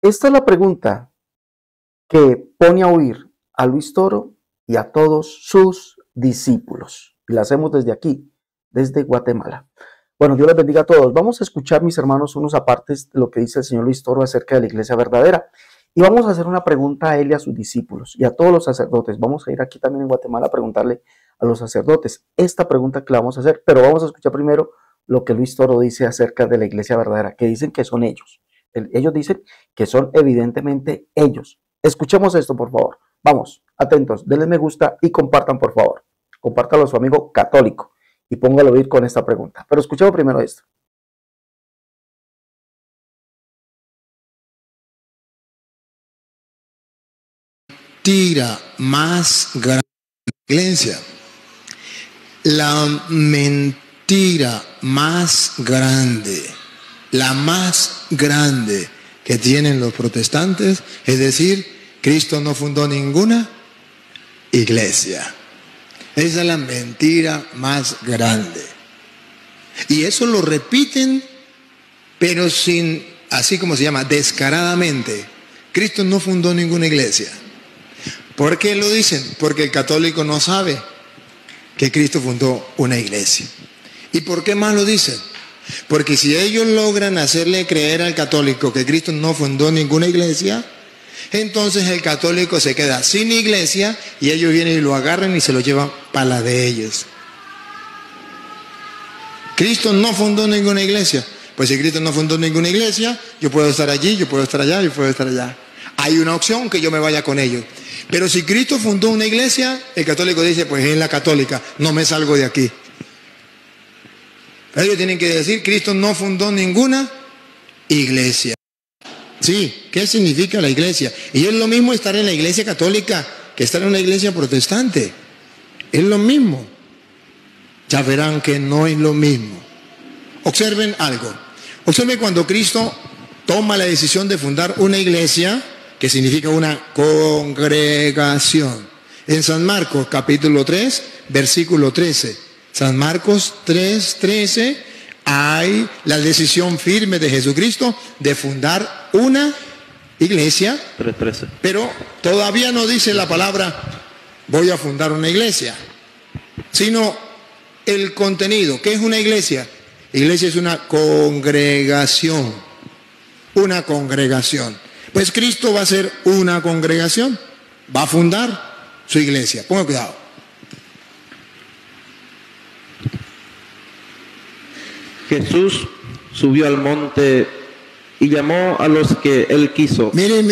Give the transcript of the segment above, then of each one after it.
Esta es la pregunta que pone a huir a Luis Toro y a todos sus discípulos. Y la hacemos desde aquí, desde Guatemala. Bueno, Dios les bendiga a todos. Vamos a escuchar, mis hermanos, unos apartes de lo que dice el señor Luis Toro acerca de la iglesia verdadera. Y vamos a hacer una pregunta a él y a sus discípulos y a todos los sacerdotes. Vamos a ir aquí también en Guatemala a preguntarle a los sacerdotes esta pregunta que le vamos a hacer, pero vamos a escuchar primero lo que Luis Toro dice acerca de la iglesia verdadera, que dicen que son ellos. Ellos dicen que son evidentemente ellos. Escuchemos esto, por favor. Vamos, atentos, denle me gusta y compartan, por favor. Compártalo a su amigo católico y póngalo a oír con esta pregunta. Pero escuchemos primero esto. Mentira más grande de la iglesia. La mentira más grande, la más grande que tienen los protestantes, es decir, Cristo no fundó ninguna iglesia. Esa es la mentira más grande. Y eso lo repiten, pero sin, así como se llama, descaradamente. Cristo no fundó ninguna iglesia. ¿Por qué lo dicen? Porque el católico no sabe que Cristo fundó una iglesia. ¿Y por qué más lo dicen? Porque si ellos logran hacerle creer al católico que Cristo no fundó ninguna iglesia, entonces el católico se queda sin iglesia y ellos vienen y lo agarran y se lo llevan para la de ellos. Cristo no fundó ninguna iglesia. Pues si Cristo no fundó ninguna iglesia, yo puedo estar allí, yo puedo estar allá, yo puedo estar allá. Hay una opción que yo me vaya con ellos. Pero si Cristo fundó una iglesia, el católico dice, pues es la católica, no me salgo de aquí. Ellos tienen que decir, Cristo no fundó ninguna iglesia. Sí, ¿qué significa la iglesia? Y es lo mismo estar en la iglesia católica que estar en una iglesia protestante. Es lo mismo. Ya verán que no es lo mismo. Observen algo. Observen cuando Cristo toma la decisión de fundar una iglesia, que significa una congregación. En San Marcos capítulo 3, versículo 13. San Marcos 3, 13, hay la decisión firme de Jesucristo de fundar una iglesia. 3:13. Pero todavía no dice la palabra voy a fundar una iglesia, sino el contenido. ¿Qué es una iglesia? Iglesia es una congregación. Una congregación. Pues Cristo va a ser una congregación, va a fundar su iglesia. Ponga cuidado. Jesús subió al monte y llamó a los que él quiso. Mire.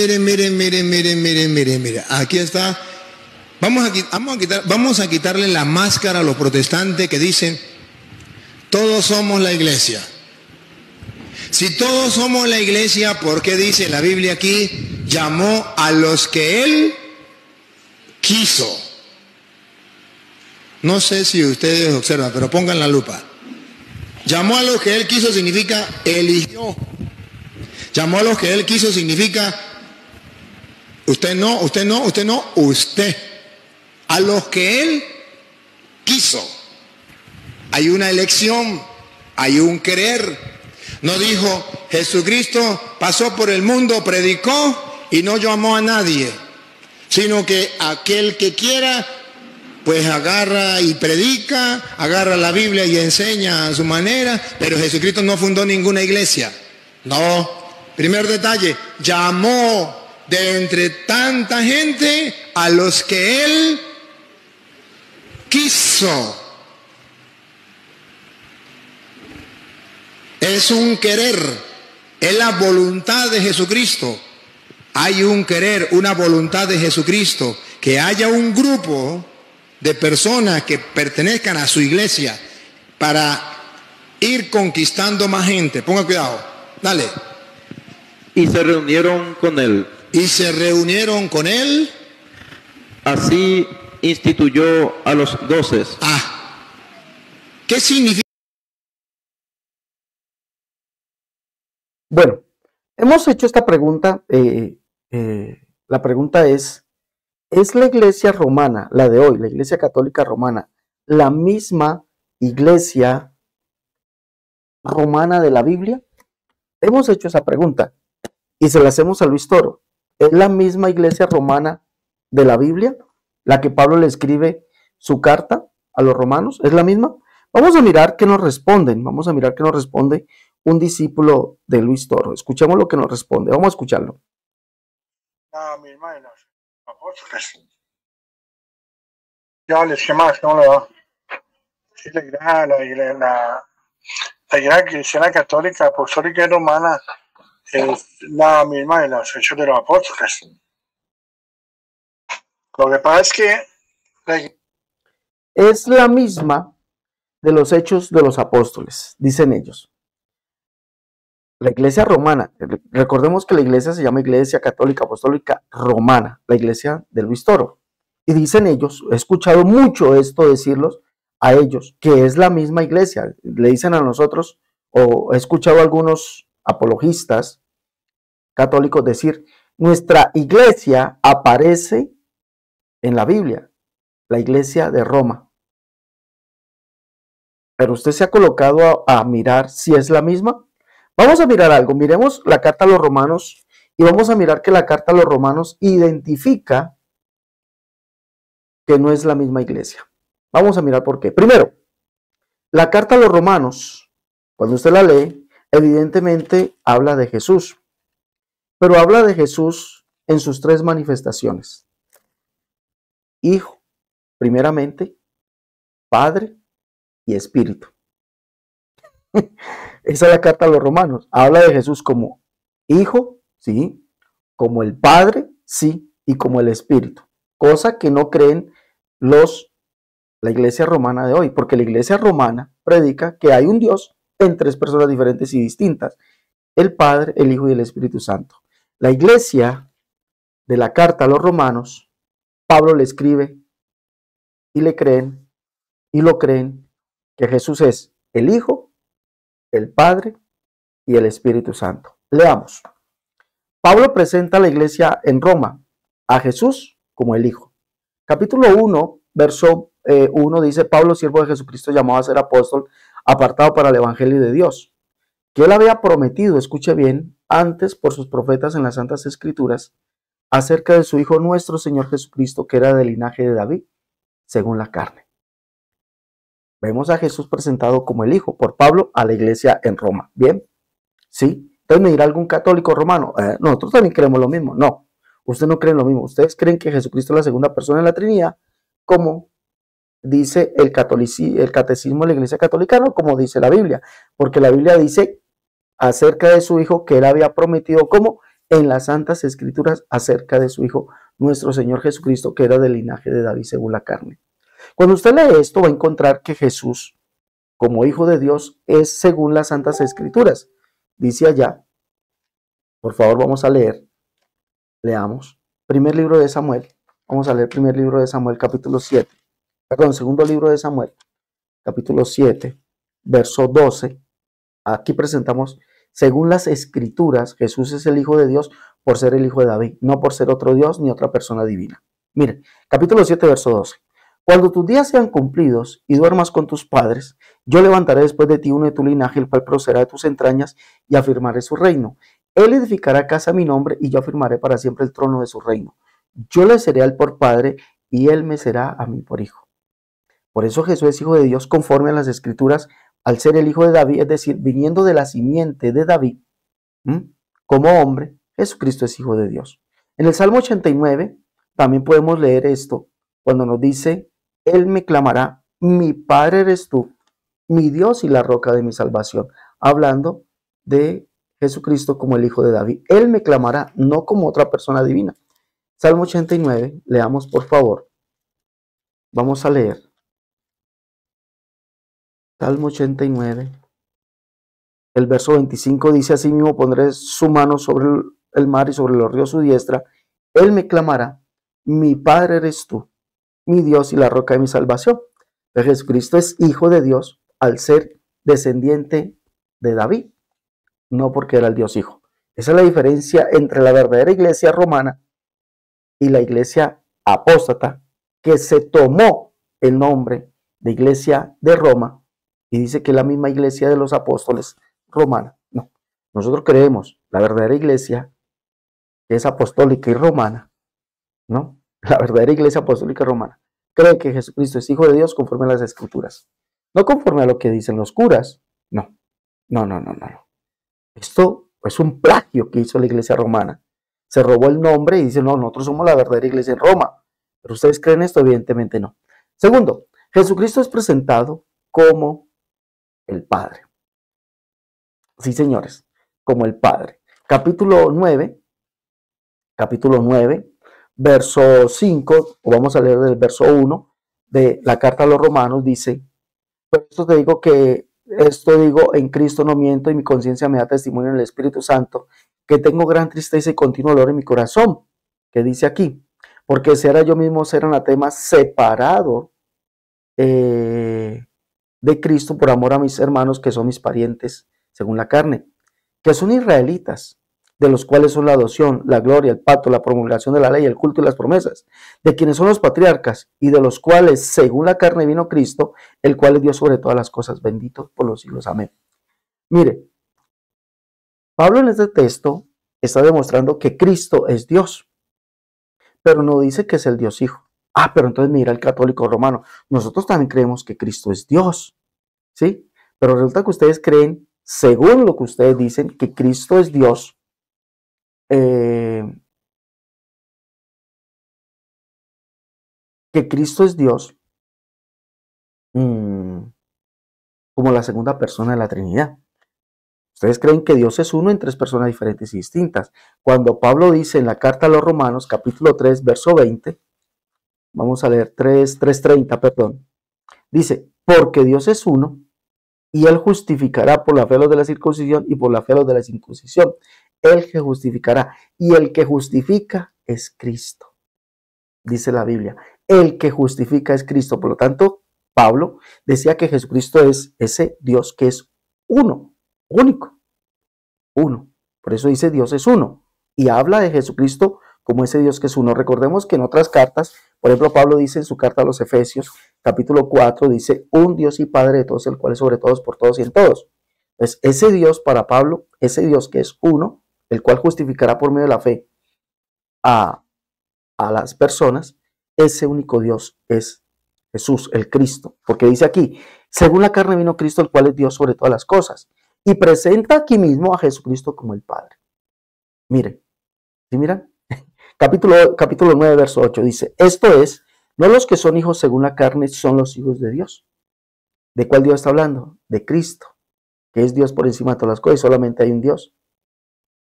Aquí está. Vamos a quitarle la máscara a los protestantes que dicen, todos somos la iglesia. Si todos somos la iglesia, ¿por qué dice la Biblia aquí? Llamó a los que él quiso. No sé si ustedes observan, pero pongan la lupa. Llamó a los que él quiso significa eligió. Llamó a los que él quiso significa usted no. A los que él quiso. Hay una elección, hay un querer. No dijo, Jesucristo pasó por el mundo, predicó y no llamó a nadie, sino que aquel que quiera, pues agarra y predica, agarra la Biblia y enseña a su manera, pero Jesucristo no fundó ninguna iglesia. No. Primer detalle, llamó de entre tanta gente a los que él quiso. Es un querer, es la voluntad de Jesucristo. Hay un querer, una voluntad de Jesucristo, que haya un grupo de personas que pertenezcan a su iglesia para ir conquistando más gente. Ponga cuidado, dale. Y se reunieron con él. Y se reunieron con él. Así instituyó a los 12. ¿Qué significa? Bueno, hemos hecho esta pregunta. La pregunta ¿es la iglesia romana, la de hoy, la iglesia católica romana, la misma iglesia romana de la Biblia? Hemos hecho esa pregunta. y se la hacemos a Luis Toro. ¿Es la misma iglesia romana de la Biblia, la que Pablo le escribe su carta a los romanos? ¿Es la misma? Vamos a mirar qué nos responden. Vamos a mirar qué nos responde un discípulo de Luis Toro. Escuchemos lo que nos responde. Vamos a escucharlo. La misma de los apóstoles. Ya les que más, ¿cómo le va? Sí, la iglesia cristiana católica apostólica y romana es la misma de los hechos de los apóstoles. Lo que pasa es que es la misma de los hechos de los apóstoles, dicen ellos. La iglesia romana, recordemos que la iglesia se llama Iglesia Católica Apostólica Romana, la iglesia de Luis Toro. Y dicen ellos, he escuchado mucho esto decirlos a ellos, que es la misma iglesia. Le dicen a nosotros, o he escuchado a algunos apologistas católicos decir, nuestra iglesia aparece en la Biblia, la iglesia de Roma. Pero usted se ha colocado a mirar si es la misma. Vamos a mirar algo, miremos la carta a los romanos y vamos a mirar que la carta a los romanos identifica que no es la misma iglesia. Vamos a mirar por qué. Primero, la carta a los romanos, cuando usted la lee, evidentemente habla de Jesús, pero habla de Jesús en sus tres manifestaciones. Hijo, primeramente, Padre y Espíritu. Esa es la carta a los romanos. Habla de Jesús como Hijo, sí, como el Padre, sí, y como el Espíritu. Cosa que no creen la iglesia romana de hoy, porque la iglesia romana predica que hay un Dios en tres personas diferentes y distintas: el Padre, el Hijo y el Espíritu Santo. La iglesia de la carta a los romanos, Pablo le escribe y le creen y lo creen que Jesús es el Hijo, el Padre y el Espíritu Santo. Leamos. Pablo presenta a la iglesia en Roma a Jesús como el Hijo. Capítulo 1, verso 1 dice: Pablo, siervo de Jesucristo, llamado a ser apóstol, apartado para el evangelio de Dios, que él había prometido, escuche bien, antes por sus profetas en las Santas Escrituras, acerca de su Hijo nuestro Señor Jesucristo, que era del linaje de David, según la carne. Vemos a Jesús presentado como el Hijo por Pablo a la iglesia en Roma. ¿Bien? ¿Sí? Entonces me dirá algún católico romano, nosotros también creemos lo mismo. No, ustedes no creen lo mismo. Ustedes creen que Jesucristo es la segunda persona en la Trinidad, como dice el catecismo de la Iglesia Católica, no como dice la Biblia, porque la Biblia dice acerca de su Hijo que él había prometido, como en las Santas Escrituras, acerca de su Hijo, nuestro Señor Jesucristo, que era del linaje de David según la carne. Cuando usted lee esto, va a encontrar que Jesús, como Hijo de Dios, es según las Santas Escrituras. Dice allá, por favor, vamos a leer, leamos, primer libro de Samuel, vamos a leer primer libro de Samuel, capítulo 7, perdón, segundo libro de Samuel, capítulo 7, verso 12. Aquí presentamos, según las Escrituras, Jesús es el Hijo de Dios por ser el Hijo de David, no por ser otro Dios ni otra persona divina. Mire, capítulo 7, verso 12. Cuando tus días sean cumplidos y duermas con tus padres, yo levantaré después de ti uno de tu linaje, el cual procederá de tus entrañas, y afirmaré su reino. Él edificará casa a mi nombre, y yo afirmaré para siempre el trono de su reino. Yo le seré a él por padre, y él me será a mí por hijo. Por eso Jesús es Hijo de Dios conforme a las Escrituras, al ser el Hijo de David, es decir, viniendo de la simiente de David, como hombre, Jesucristo es Hijo de Dios. En el Salmo 89 también podemos leer esto, cuando nos dice: Él me clamará, mi Padre eres tú, mi Dios y la roca de mi salvación. Hablando de Jesucristo como el Hijo de David. Él me clamará, no como otra persona divina. Salmo 89, leamos por favor. Vamos a leer. Salmo 89, el verso 25 dice: así mismo pondré su mano sobre el mar y sobre los ríos su diestra. Él me clamará, mi Padre eres tú, mi Dios y la roca de mi salvación. Jesucristo es Hijo de Dios al ser descendiente de David, no porque era el Dios Hijo. Esa es la diferencia entre la verdadera iglesia romana y la iglesia apóstata, que se tomó el nombre de iglesia de Roma y dice que es la misma iglesia de los apóstoles romana. No, nosotros creemos la verdadera iglesia que es apostólica y romana, ¿no? La verdadera iglesia apostólica romana cree que Jesucristo es Hijo de Dios conforme a las Escrituras. No conforme a lo que dicen los curas. No. Esto es un plagio que hizo la iglesia romana. Se robó el nombre y dice, no, nosotros somos la verdadera iglesia en Roma. ¿Pero ustedes creen esto? Evidentemente no. Segundo, Jesucristo es presentado como el Padre. Sí, señores, como el Padre. Capítulo 9, verso 5, o vamos a leer del verso 1 de la carta a los romanos, dice, por esto te digo que esto digo en Cristo no miento y mi conciencia me da testimonio en el Espíritu Santo que tengo gran tristeza y continuo dolor en mi corazón, que dice aquí, porque si era yo mismo ser anatema separado de Cristo por amor a mis hermanos que son mis parientes según la carne, que son israelitas, de los cuales son la adopción, la gloria, el pacto, la promulgación de la ley, el culto y las promesas, de quienes son los patriarcas y de los cuales según la carne vino Cristo, el cual es Dios sobre todas las cosas, bendito por los siglos. Amén. Mire, Pablo en este texto está demostrando que Cristo es Dios, pero no dice que es el Dios Hijo. Pero entonces mira el católico romano, nosotros también creemos que Cristo es Dios, ¿sí? Pero resulta que ustedes creen, según lo que ustedes dicen, que Cristo es Dios, como la segunda persona de la Trinidad. Ustedes creen que Dios es uno en tres personas diferentes y distintas. Cuando Pablo dice en la carta a los Romanos, capítulo 3, verso 20, vamos a leer 3:30, perdón. Dice, porque Dios es uno y Él justificará por la fe a los de la circuncisión y por la fe a los de la circuncisión. Él que justificará. Y el que justifica es Cristo. Dice la Biblia. El que justifica es Cristo. Por lo tanto, Pablo decía que Jesucristo es ese Dios que es uno, único, uno. Por eso dice Dios es uno. Y habla de Jesucristo como ese Dios que es uno. Recordemos que en otras cartas, por ejemplo, Pablo dice en su carta a los Efesios, capítulo 4, dice, un Dios y Padre de todos, el cual es sobre todos, por todos y en todos. Entonces, ese Dios para Pablo, ese Dios que es uno, el cual justificará por medio de la fe a las personas, ese único Dios es Jesús, el Cristo. Porque dice aquí, según la carne vino Cristo, el cual es Dios sobre todas las cosas. Y presenta aquí mismo a Jesucristo como el Padre. Miren, ¿sí miran? Capítulo 9, verso 8 dice, esto es, no los que son hijos según la carne son los hijos de Dios. ¿De cuál Dios está hablando? De Cristo, que es Dios por encima de todas las cosas y solamente hay un Dios.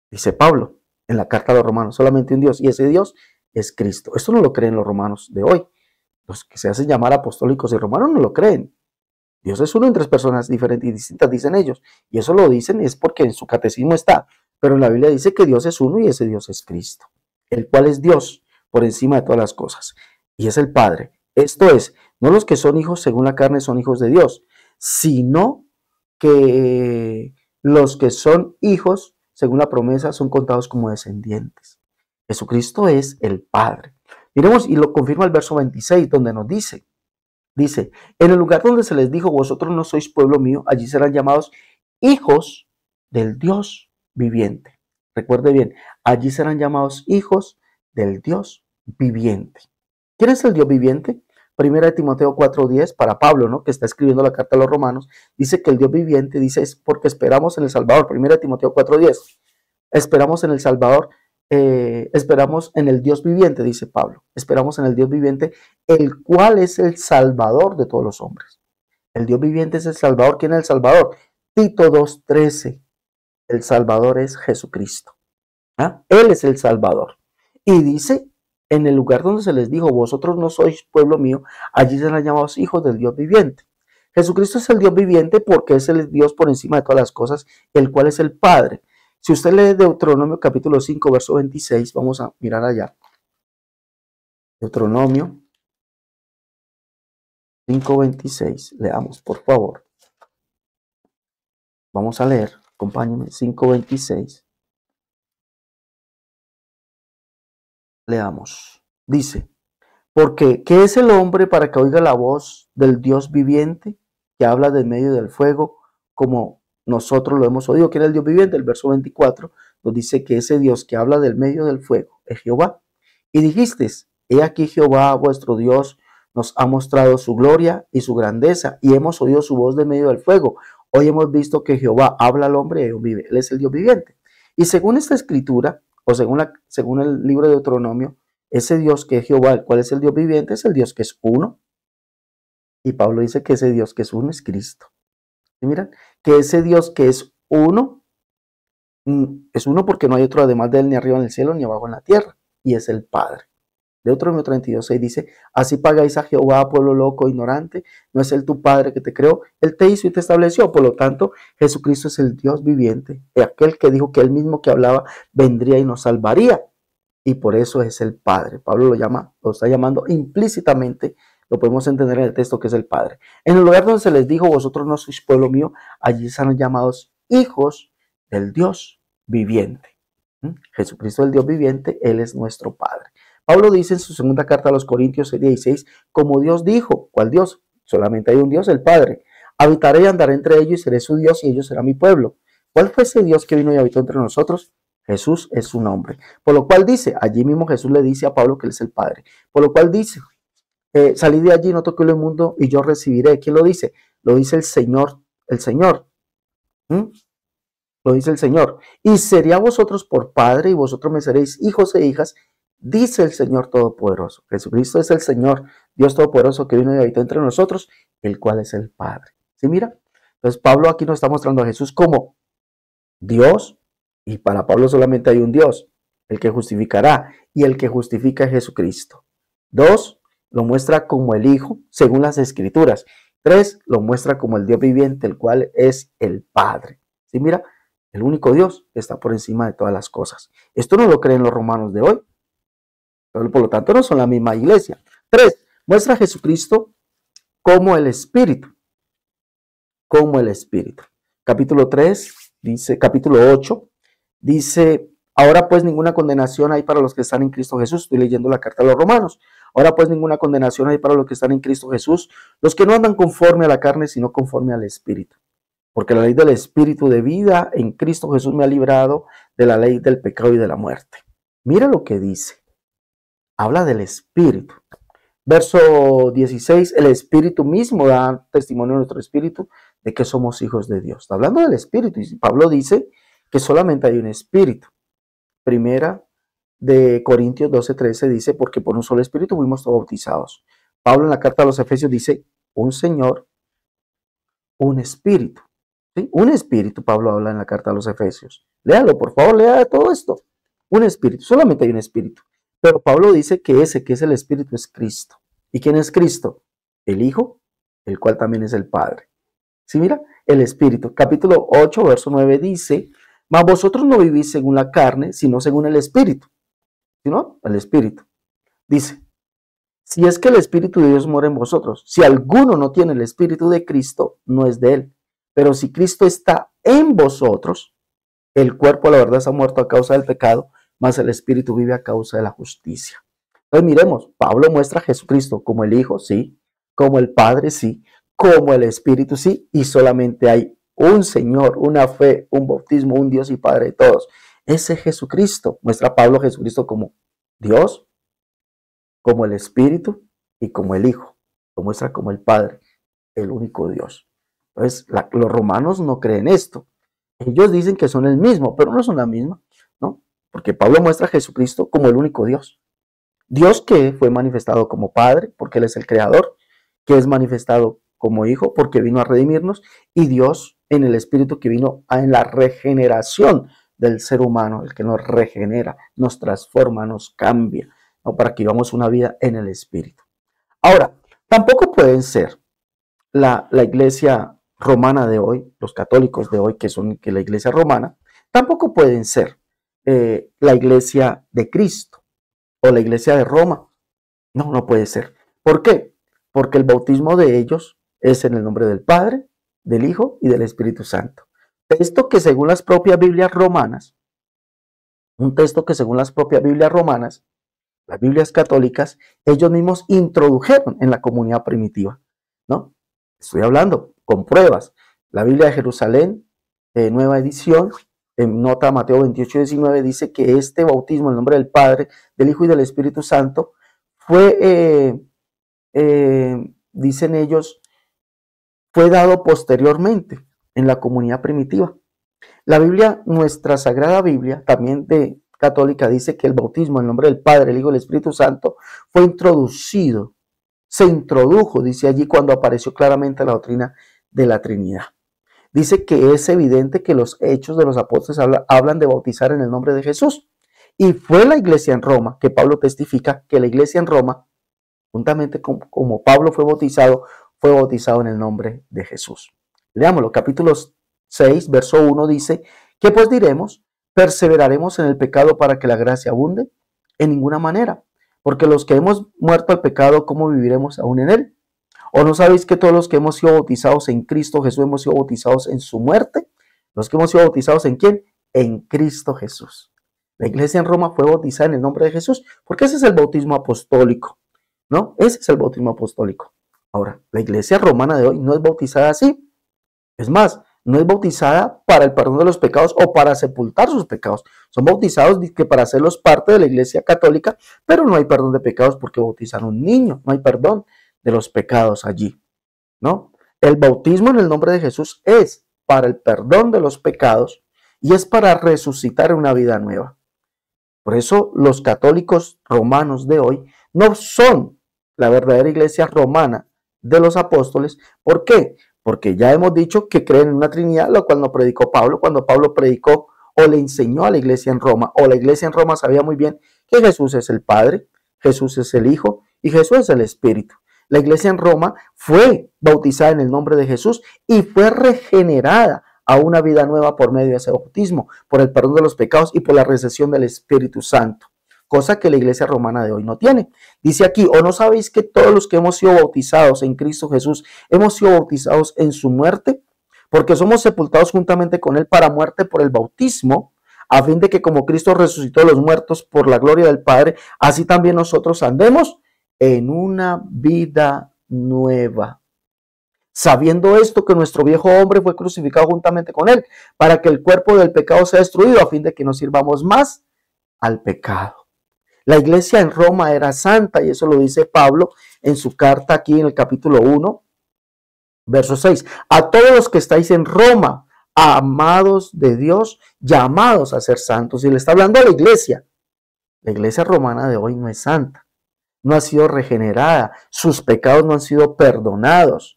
Dice Pablo en la carta a los romanos, solamente un Dios, y ese Dios es Cristo. Esto no lo creen los romanos de hoy. Los que se hacen llamar apostólicos y romanos no lo creen. Dios es uno en tres personas diferentes y distintas, dicen ellos. Y eso lo dicen es porque en su catecismo está. Pero en la Biblia dice que Dios es uno y ese Dios es Cristo, el cual es Dios por encima de todas las cosas. Y es el Padre. Esto es, no los que son hijos según la carne son hijos de Dios, sino que los que son hijos según la promesa son contados como descendientes. Jesucristo es el Padre. Miremos y lo confirma el verso 26 donde nos dice, en el lugar donde se les dijo, vosotros no sois pueblo mío, allí serán llamados hijos del Dios viviente. Recuerde bien, allí serán llamados hijos del Dios viviente. ¿Quién es el Dios viviente? Primera de Timoteo 4:10, para Pablo, ¿no?, que está escribiendo la carta a los romanos, dice que el Dios viviente, dice, es porque esperamos en el Salvador. Primera de Timoteo 4:10, esperamos en el Salvador, esperamos en el Dios viviente, dice Pablo, esperamos en el Dios viviente, el cual es el Salvador de todos los hombres. El Dios viviente es el Salvador. ¿Quién es el Salvador? Tito 2:13, el Salvador es Jesucristo. Él es el Salvador. Y dice, en el lugar donde se les dijo, vosotros no sois pueblo mío, allí serán llamados hijos del Dios viviente. Jesucristo es el Dios viviente porque es el Dios por encima de todas las cosas, el cual es el Padre. Si usted lee Deuteronomio capítulo 5, verso 26, vamos a mirar allá. Deuteronomio 5:26, leamos por favor. Vamos a leer, acompáñenme, 5:26. Leamos. Dice, porque ¿qué es el hombre para que oiga la voz del Dios viviente que habla del medio del fuego como nosotros lo hemos oído? ¿Quién es el Dios viviente? El verso 24 nos dice que ese Dios que habla del medio del fuego es Jehová. Y dijisteis, he aquí Jehová vuestro Dios nos ha mostrado su gloria y su grandeza, y hemos oído su voz de medio del fuego. Hoy hemos visto que Jehová habla al hombre y vive. Él es el Dios viviente. Y según esta escritura, o según el libro de Deuteronomio, ese Dios que es Jehová, el cual es el Dios viviente, es el Dios que es uno. Y Pablo dice que ese Dios que es uno es Cristo. ¿Y miran? Que ese Dios que es uno porque no hay otro además de él, ni arriba en el cielo, ni abajo en la tierra. Y es el Padre. Deuteronomio 32:6 dice, así pagáis a Jehová, pueblo loco, ignorante, no es él tu Padre que te creó, él te hizo y te estableció. Por lo tanto, Jesucristo es el Dios viviente, aquel que dijo que él mismo que hablaba vendría y nos salvaría. Y por eso es el Padre. Pablo lo está llamando implícitamente, lo podemos entender en el texto que es el Padre. En el lugar donde se les dijo, vosotros no sois pueblo mío, allí serán llamados hijos del Dios viviente. Jesucristo es el Dios viviente, él es nuestro Padre. Pablo dice en su segunda carta a los Corintios 16, como Dios dijo, ¿cuál Dios? Solamente hay un Dios, el Padre. Habitaré y andaré entre ellos y seré su Dios y ellos serán mi pueblo. ¿Cuál fue ese Dios que vino y habitó entre nosotros? Jesús es su nombre. Por lo cual dice, allí mismo Jesús le dice a Pablo que él es el Padre. Por lo cual dice, salid de allí, no toqué lo inmundo y yo recibiré. ¿Quién lo dice? Lo dice el Señor, el Señor. Lo dice el Señor. Y seré a vosotros por Padre y vosotros me seréis hijos e hijas, dice el Señor Todopoderoso. Jesucristo es el Señor, Dios Todopoderoso que vino y habitó entre nosotros, el cual es el Padre. ¿Sí mira? Entonces Pablo aquí nos está mostrando a Jesús como Dios, y para Pablo solamente hay un Dios, el que justificará, y el que justifica es Jesucristo. 2, lo muestra como el Hijo, según las Escrituras. 3, lo muestra como el Dios viviente, el cual es el Padre. ¿Sí mira? El único Dios que está por encima de todas las cosas. Esto no lo creen los romanos de hoy. Por lo tanto, no son la misma iglesia. 3, muestra a Jesucristo como el Espíritu. Como el Espíritu. Capítulo 8, dice, ahora pues ninguna condenación hay para los que están en Cristo Jesús. Estoy leyendo la carta a los romanos. Ahora pues ninguna condenación hay para los que están en Cristo Jesús, los que no andan conforme a la carne, sino conforme al Espíritu. Porque la ley del Espíritu de vida en Cristo Jesús me ha librado de la ley del pecado y de la muerte. Mira lo que dice. Habla del Espíritu. Verso 16, el Espíritu mismo da testimonio a nuestro espíritu de que somos hijos de Dios. Está hablando del Espíritu. Y Pablo dice que solamente hay un Espíritu. Primera de Corintios 12:13 dice, porque por un solo Espíritu fuimos todos bautizados. Pablo en la carta a los Efesios dice, un Señor, un Espíritu. ¿Sí? Un Espíritu, Pablo habla en la carta a los Efesios. Léalo, por favor, lea todo esto. Un Espíritu, solamente hay un Espíritu. Pero Pablo dice que ese que es el Espíritu es Cristo. ¿Y quién es Cristo? El Hijo, el cual también es el Padre. ¿Sí mira? El Espíritu. Capítulo 8, verso 9 dice, mas vosotros no vivís según la carne, sino según el Espíritu. ¿Sí no? El Espíritu. Dice, si es que el Espíritu de Dios mora en vosotros, si alguno no tiene el Espíritu de Cristo, no es de él. Pero si Cristo está en vosotros, el cuerpo, la verdad, está muerto a causa del pecado, mas el Espíritu vive a causa de la justicia. Entonces miremos, Pablo muestra a Jesucristo como el Hijo, sí, como el Padre, sí, como el Espíritu, sí, y solamente hay un Señor, una fe, un bautismo, un Dios y Padre de todos. Ese Jesucristo, muestra a Pablo a Jesucristo como Dios, como el Espíritu y como el Hijo. Lo muestra como el Padre, el único Dios. Entonces, los romanos no creen esto. Ellos dicen que son el mismo, pero no son la misma, ¿no? Porque Pablo muestra a Jesucristo como el único Dios. Dios que fue manifestado como Padre, porque Él es el Creador, que es manifestado como Hijo, porque vino a redimirnos, y Dios en el Espíritu que vino en la regeneración del ser humano, el que nos regenera, nos transforma, nos cambia, ¿no? Para que vivamos una vida en el Espíritu. Ahora, tampoco pueden ser la iglesia romana de hoy, los católicos de hoy, que la iglesia romana, tampoco pueden ser la iglesia de Cristo o la iglesia de Roma. No, no puede ser. ¿Por qué? Porque el bautismo de ellos es en el nombre del Padre, del Hijo y del Espíritu Santo. Texto que según las propias Biblias romanas, las Biblias católicas, ellos mismos introdujeron en la comunidad primitiva, ¿no? Estoy hablando con pruebas. La Biblia de Jerusalén, nueva edición, en nota Mateo 28:19, dice que este bautismo en el nombre del Padre, del Hijo y del Espíritu Santo fue, dicen ellos, fue dado posteriormente en la comunidad primitiva. La Biblia, nuestra Sagrada Biblia, también de católica, dice que el bautismo en el nombre del Padre, el Hijo y el Espíritu Santo fue introducido, se introdujo, dice allí, cuando apareció claramente la doctrina de la Trinidad. Dice que es evidente que los hechos de los apóstoles hablan de bautizar en el nombre de Jesús. Y fue la iglesia en Roma, que Pablo testifica que la iglesia en Roma, juntamente como Pablo fue bautizado en el nombre de Jesús. Leámoslo, capítulo 6, verso 1 dice, ¿qué pues diremos? ¿Perseveraremos en el pecado para que la gracia abunde? En ninguna manera, porque los que hemos muerto al pecado, ¿cómo viviremos aún en él? ¿O no sabéis que todos los que hemos sido bautizados en Cristo Jesús hemos sido bautizados en su muerte? ¿Los que hemos sido bautizados en quién? En Cristo Jesús. La iglesia en Roma fue bautizada en el nombre de Jesús, porque ese es el bautismo apostólico, ¿no? Ese es el bautismo apostólico. Ahora, la iglesia romana de hoy no es bautizada así. Es más, no es bautizada para el perdón de los pecados o para sepultar sus pecados. Son bautizados para hacerlos parte de la iglesia católica, pero no hay perdón de pecados porque bautizaron a un niño. No hay perdón de los pecados allí, ¿no? El bautismo en el nombre de Jesús es para el perdón de los pecados y es para resucitar una vida nueva. Por eso los católicos romanos de hoy no son la verdadera iglesia romana de los apóstoles. ¿Por qué? Porque ya hemos dicho que creen en una Trinidad, lo cual no predicó Pablo. Cuando Pablo predicó o le enseñó a la iglesia en Roma, o la iglesia en Roma sabía muy bien que Jesús es el Padre, Jesús es el Hijo y Jesús es el Espíritu. La iglesia en Roma fue bautizada en el nombre de Jesús y fue regenerada a una vida nueva por medio de ese bautismo, por el perdón de los pecados y por la recepción del Espíritu Santo, cosa que la iglesia romana de hoy no tiene. Dice aquí, ¿o no sabéis que todos los que hemos sido bautizados en Cristo Jesús hemos sido bautizados en su muerte? Porque somos sepultados juntamente con él para muerte por el bautismo, a fin de que como Cristo resucitó de los muertos por la gloria del Padre, así también nosotros andemos en una vida nueva. Sabiendo esto, que nuestro viejo hombre fue crucificado juntamente con él, para que el cuerpo del pecado sea destruido, a fin de que no sirvamos más al pecado. La iglesia en Roma era santa, y eso lo dice Pablo en su carta aquí en el capítulo 1, verso 6. A todos los que estáis en Roma, amados de Dios, llamados a ser santos. Y le está hablando a la iglesia. La iglesia romana de hoy no es santa, no ha sido regenerada, sus pecados no han sido perdonados.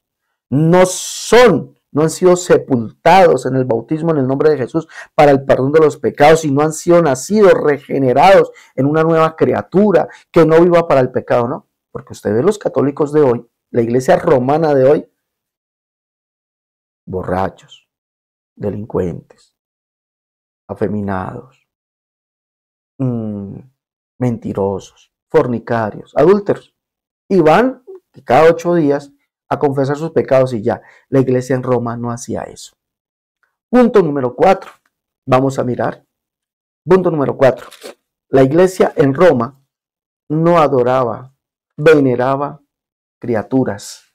No han sido sepultados en el bautismo en el nombre de Jesús para el perdón de los pecados y no han sido nacidos, regenerados en una nueva criatura que no viva para el pecado, ¿no? Porque usted ve los católicos de hoy, la iglesia romana de hoy, borrachos, delincuentes, afeminados, mentirosos, fornicarios, adúlteros, y van cada 8 días a confesar sus pecados y ya. La iglesia en Roma no hacía eso. Punto número 4. Vamos a mirar. Punto número 4. La iglesia en Roma no adoraba, veneraba criaturas.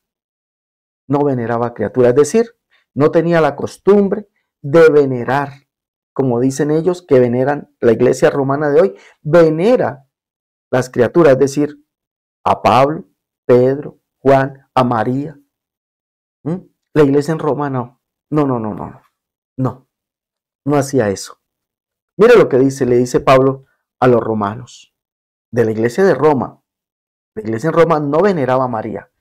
No veneraba criaturas. Es decir, no tenía la costumbre de venerar, como dicen ellos que veneran, la iglesia romana de hoy venera las criaturas, es decir, a Pablo, Pedro, Juan, a María. La iglesia en Roma no hacía eso. Mire lo que le dice Pablo a los romanos de la iglesia de Roma. La iglesia en Roma no veneraba a María.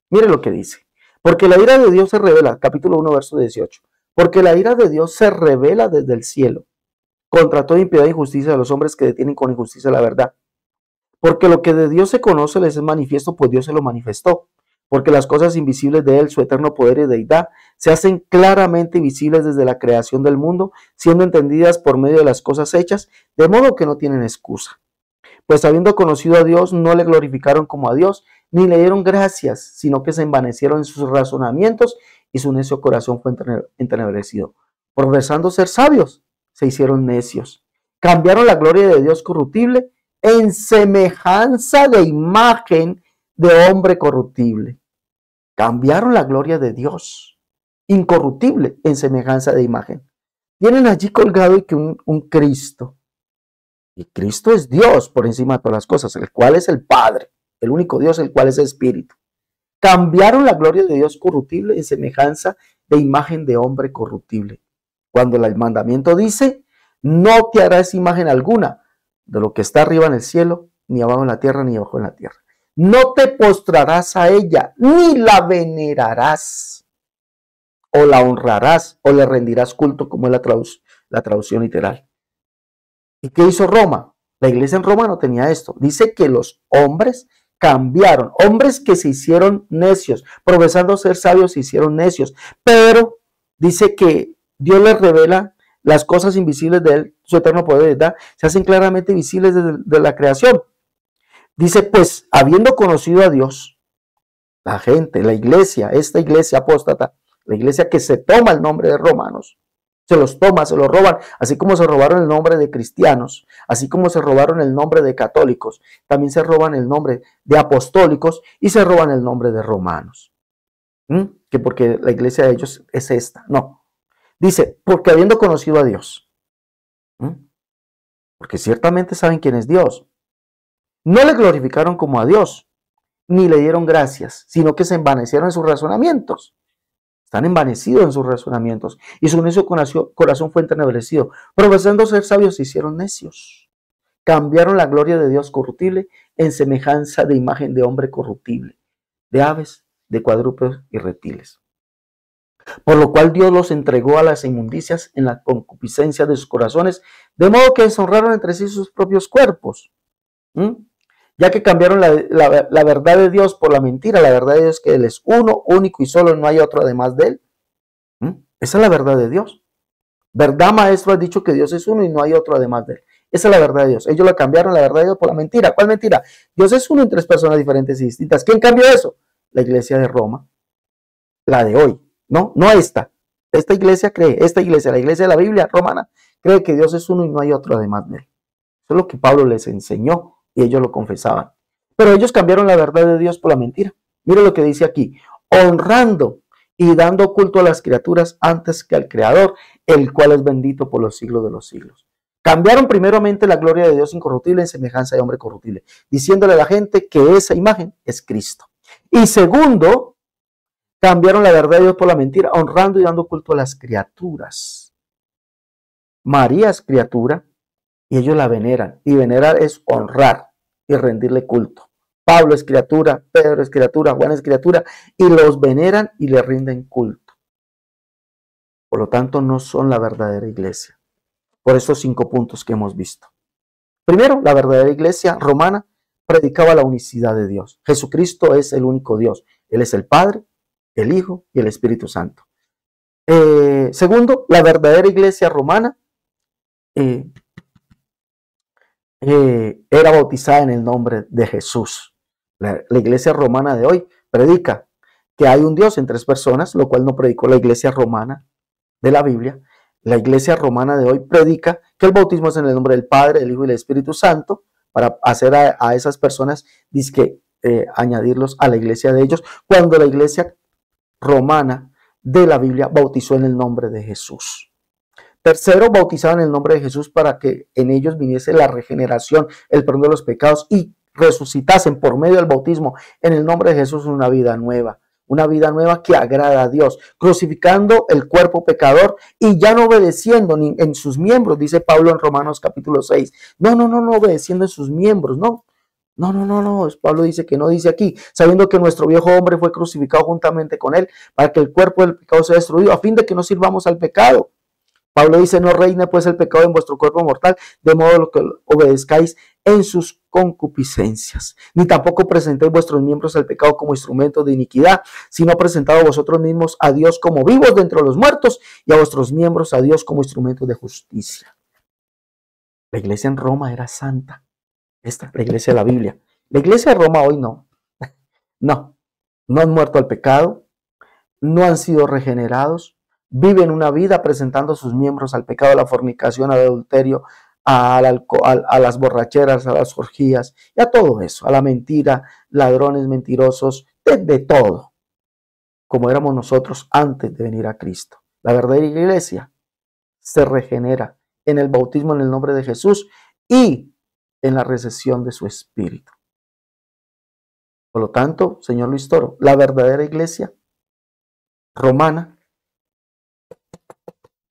Mire lo que dice. Porque la ira de Dios se revela, capítulo 1, verso 18. Porque la ira de Dios se revela desde el cielo contra toda impiedad e injusticia de los hombres que detienen con injusticia la verdad. Porque lo que de Dios se conoce les es manifiesto, pues Dios se lo manifestó. Porque las cosas invisibles de él, su eterno poder y deidad, se hacen claramente visibles desde la creación del mundo, siendo entendidas por medio de las cosas hechas, de modo que no tienen excusa. Pues habiendo conocido a Dios, no le glorificaron como a Dios, ni le dieron gracias, sino que se envanecieron en sus razonamientos y su necio corazón fue entenebrecido. Profesando ser sabios, se hicieron necios. Cambiaron la gloria de Dios corruptible en semejanza de imagen de hombre corruptible. Cambiaron la gloria de Dios incorruptible en semejanza de imagen. Tienen allí colgado y que un Cristo. Y Cristo es Dios por encima de todas las cosas, el cual es el Padre, el único Dios, el cual es Espíritu. Cambiaron la gloria de Dios corruptible en semejanza de imagen de hombre corruptible. Cuando el mandamiento dice, no te harás imagen alguna de lo que está arriba en el cielo, ni abajo en la tierra, ni abajo en la tierra. No te postrarás a ella, ni la venerarás, o la honrarás, o le rendirás culto, como es la traducción literal. ¿Y qué hizo Roma? La iglesia en Roma no tenía esto. Dice que los hombres cambiaron, hombres que se hicieron necios, profesando ser sabios se hicieron necios, pero dice que Dios les revela las cosas invisibles de él, su eterno poder, ¿verdad? Se hacen claramente visibles de la creación. Dice, pues, habiendo conocido a Dios, la gente, la iglesia, esta iglesia apóstata, la iglesia que se toma el nombre de romanos, se los toma, se los roban, así como se robaron el nombre de cristianos, así como se robaron el nombre de católicos, también se roban el nombre de apostólicos y se roban el nombre de romanos. Que porque la iglesia de ellos es esta, no. Dice, porque habiendo conocido a Dios, porque ciertamente saben quién es Dios, no le glorificaron como a Dios, ni le dieron gracias, sino que se envanecieron en sus razonamientos. Están envanecidos en sus razonamientos, y su necio corazón fue entenebrecido. Profesando ser sabios, se hicieron necios. Cambiaron la gloria de Dios corruptible en semejanza de imagen de hombre corruptible, de aves, de cuadrúpedos y reptiles. Por lo cual Dios los entregó a las inmundicias en la concupiscencia de sus corazones, de modo que deshonraron entre sí sus propios cuerpos. Ya que cambiaron la verdad de Dios por la mentira, la verdad de Dios es que Él es uno, único y solo, no hay otro además de Él. Esa es la verdad de Dios. Verdad, maestro, has dicho que Dios es uno y no hay otro además de Él. Esa es la verdad de Dios. Ellos la cambiaron la verdad de Dios por la mentira. ¿Cuál mentira? Dios es uno en tres personas diferentes y distintas. ¿Quién cambió eso? La iglesia de Roma, la de hoy. No esta. Esta iglesia cree, la iglesia de la Biblia romana, cree que Dios es uno y no hay otro además de Él. Eso es lo que Pablo les enseñó. Y ellos lo confesaban. Pero ellos cambiaron la verdad de Dios por la mentira. Mire lo que dice aquí. Honrando y dando culto a las criaturas antes que al Creador, el cual es bendito por los siglos de los siglos. Cambiaron primeramente la gloria de Dios incorruptible en semejanza de hombre corruptible, diciéndole a la gente que esa imagen es Cristo. Y segundo, cambiaron la verdad de Dios por la mentira, honrando y dando culto a las criaturas. María es criatura, y ellos la veneran. Y venerar es honrar y rendirle culto. Pablo es criatura, Pedro es criatura, Juan es criatura, y los veneran y le rinden culto. Por lo tanto, no son la verdadera iglesia. Por estos 5 puntos que hemos visto. Primero, la verdadera iglesia romana predicaba la unicidad de Dios. Jesucristo es el único Dios. Él es el Padre, el Hijo y el Espíritu Santo. Segundo, la verdadera iglesia romana era bautizada en el nombre de Jesús. La iglesia romana de hoy predica que hay un Dios en 3 personas, lo cual no predicó la iglesia romana de la Biblia. La iglesia romana de hoy predica que el bautismo es en el nombre del Padre, del Hijo y del Espíritu Santo, para hacer a esas personas, añadirlos a la iglesia de ellos, cuando la iglesia romana de la Biblia bautizó en el nombre de Jesús. Tercero, bautizaban en el nombre de Jesús para que en ellos viniese la regeneración, el perdón de los pecados y resucitasen por medio del bautismo en el nombre de Jesús una vida nueva que agrada a Dios, crucificando el cuerpo pecador y ya no obedeciendo ni en sus miembros, dice Pablo en Romanos capítulo 6. No obedeciendo en sus miembros, no. Pablo dice que no, dice aquí, sabiendo que nuestro viejo hombre fue crucificado juntamente con él para que el cuerpo del pecado sea destruido, a fin de que no sirvamos al pecado. Pablo dice, no reine pues el pecado en vuestro cuerpo mortal, de modo que obedezcáis en sus concupiscencias. Ni tampoco presentéis vuestros miembros al pecado como instrumentos de iniquidad, sino presentado vosotros mismos a Dios como vivos de entre los muertos y a vuestros miembros a Dios como instrumentos de justicia. La iglesia en Roma era santa. Esta es la iglesia de la Biblia. La iglesia de Roma hoy no. No han muerto al pecado, no han sido regenerados, viven una vida presentando sus miembros al pecado, a la fornicación, al adulterio, al alcohol, a las borracheras, a las orgías y a todo eso, a la mentira, ladrones, mentirosos, de todo, como éramos nosotros antes de venir a Cristo. La verdadera iglesia se regenera en el bautismo en el nombre de Jesús y en la recesión de su espíritu. Por lo tanto, señor Luis Toro, la verdadera iglesia romana,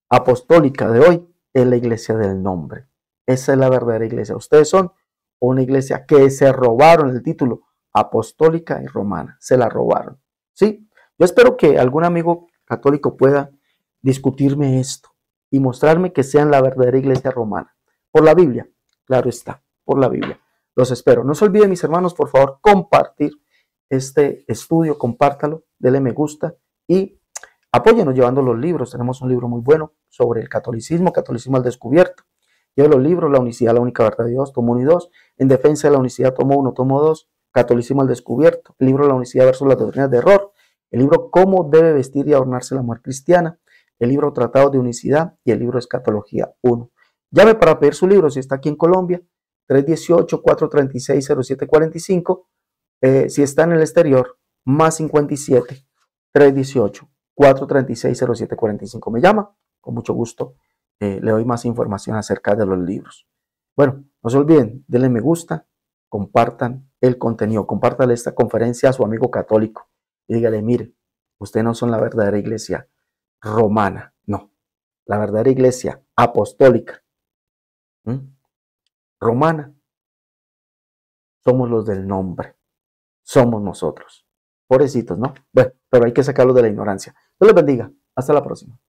apostólica de hoy, es la iglesia del nombre. Esa es la verdadera iglesia. Ustedes son una iglesia que se robaron el título apostólica y romana. Se la robaron. ¿Sí? Yo espero que algún amigo católico pueda discutirme esto y mostrarme que sean la verdadera iglesia romana. Por la Biblia, claro está, por la Biblia. Los espero. No se olviden, mis hermanos, por favor, compartir este estudio, compártalo, denle me gusta y apóyenos llevando los libros. Tenemos un libro muy bueno sobre el catolicismo, catolicismo al descubierto. Llevo los libros, La unicidad, la única verdad de Dios, tomo 1 y 2, En defensa de la unicidad, tomo 1, tomo 2, Catolicismo al descubierto, el libro La unicidad versus las doctrinas de error, el libro Cómo debe vestir y adornarse la mujer cristiana, el libro Tratado de Unicidad y el libro Escatología 1. Llame para pedir su libro si está aquí en Colombia, 318-436-0745. Si está en el exterior, más 57 318 436-0745. Me llama, con mucho gusto le doy más información acerca de los libros. Bueno, no se olviden, denle me gusta, compartan el contenido, compártale esta conferencia a su amigo católico y dígale, mire, ustedes no son la verdadera iglesia romana, no, la verdadera iglesia apostólica, romana, somos los del nombre, somos nosotros. Pobrecitos, ¿no? Bueno, pero hay que sacarlos de la ignorancia. Dios les bendiga. Hasta la próxima.